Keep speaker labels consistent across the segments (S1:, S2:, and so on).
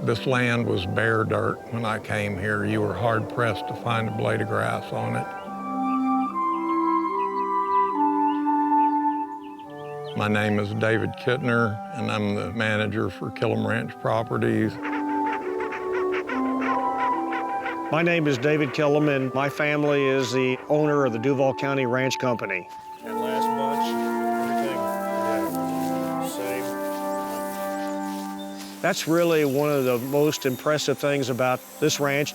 S1: This land was bare dirt when I came here. You were hard-pressed to find a blade of grass on it. My name is David Kittner, and I'm the manager for Killam Ranch Properties.
S2: My name is David Killam, and my family is the owner of the Duval County Ranch Company. That last bunch, everything, same. That's really one of the most impressive things about this ranch,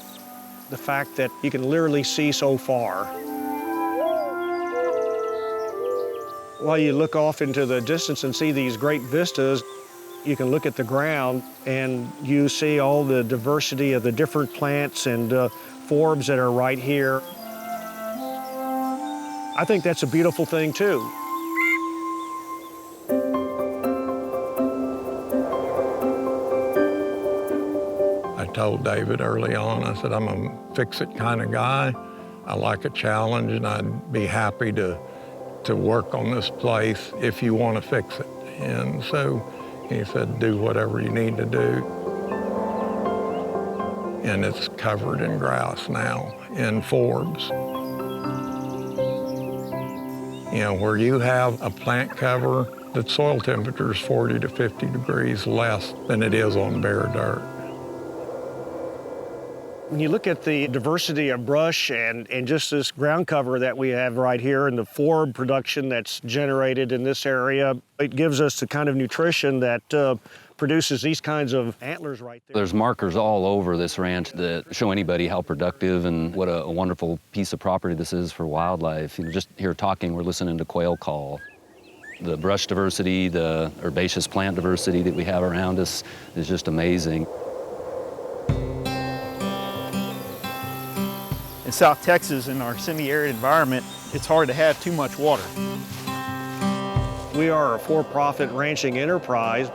S2: the fact that you can literally see so far. While you look off into the distance and see these great vistas, you can look at the ground and you see all the diversity of the different plants and forbs that are right here. I think that's a beautiful thing too.
S1: I told David early on, I said, I'm a fix-it kind of guy. I like a challenge, and I'd be happy to work on this place if you want to fix it. And so he said, do whatever you need to do. And it's covered in grass now, in forbs. You know, where you have a plant cover, the soil temperature is 40 to 50 degrees less than it is on bare dirt.
S2: When you look at the diversity of brush and just this ground cover that we have right here and the forb production that's generated in this area, it gives us the kind of nutrition that produces these kinds of antlers right there.
S3: There's markers all over this ranch that show anybody how productive and what a wonderful piece of property this is for wildlife. You know, just here talking, we're listening to quail call. The brush diversity, the herbaceous plant diversity that we have around us is just amazing.
S4: In South Texas, in our semi-arid environment, it's hard to have too much water.
S2: We are a for-profit ranching enterprise.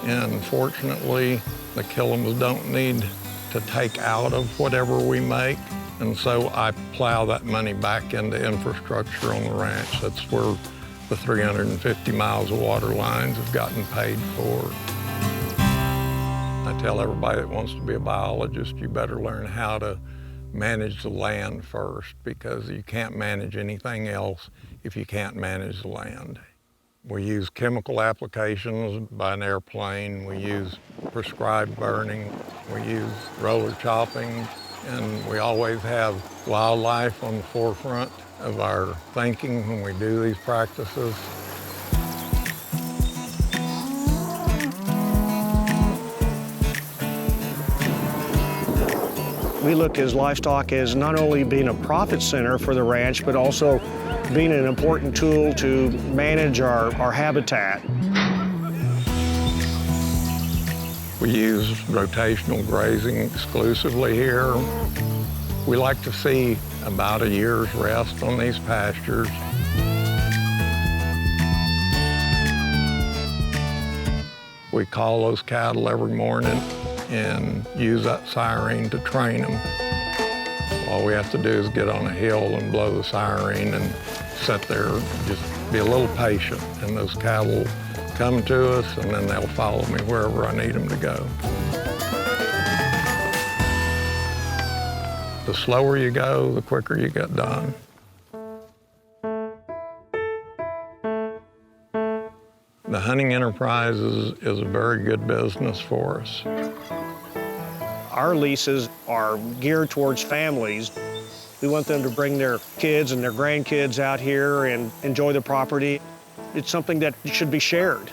S1: And fortunately, the Killams don't need to take out of whatever we make. And so I plow that money back into infrastructure on the ranch. That's where the 350 miles of water lines have gotten paid for. I tell everybody that wants to be a biologist, you better learn how to manage the land first, because you can't manage anything else if you can't manage the land. We use chemical applications by an airplane. We use prescribed burning. We use roller chopping. And we always have wildlife on the forefront of our thinking when we do these practices.
S2: We look as livestock as not only being a profit center for the ranch, but also being an important tool to manage our habitat.
S1: We use rotational grazing exclusively here. We like to see about a year's rest on these pastures. We call those cattle every morning and use that siren to train them. All we have to do is get on a hill and blow the siren and sit there, just be a little patient, and those cattle come to us, and then they'll follow me wherever I need them to go. The slower you go, the quicker you get done. The hunting enterprise is a very good business for us.
S2: Our leases are geared towards families. We want them to bring their kids and their grandkids out here and enjoy the property. It's something that should be shared.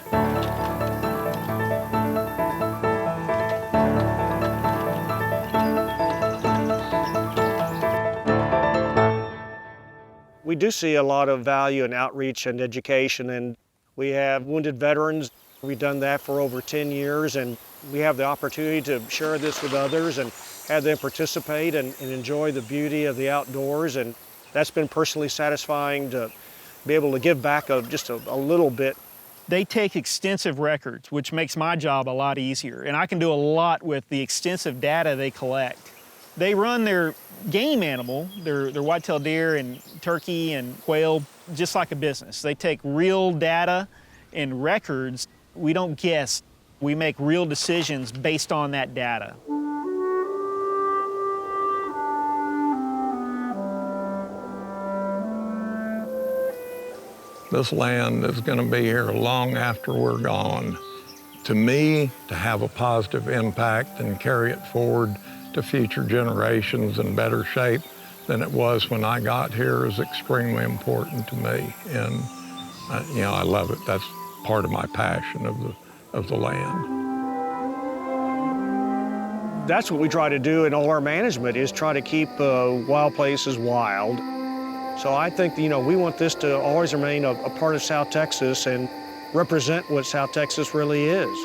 S2: We do see a lot of value in outreach and education, and we have wounded veterans. We've done that for over 10 years, and we have the opportunity to share this with others and have them participate and enjoy the beauty of the outdoors, and that's been personally satisfying to be able to give back just a little bit.
S4: They take extensive records, which makes my job a lot easier, and I can do a lot with the extensive data they collect. They run their game animal, their white-tailed deer and turkey and quail, just like a business. They take real data In records, we don't guess. We make real decisions based on that data.
S1: This land is going to be here long after we're gone. To me, to have a positive impact and carry it forward to future generations in better shape than it was when I got here is extremely important to me. And, you know, I love it. That's part of my passion of the land.
S2: That's what we try to do in all our management, is try to keep wild places wild. So I think, you know, we want this to always remain a part of South Texas and represent what South Texas really is.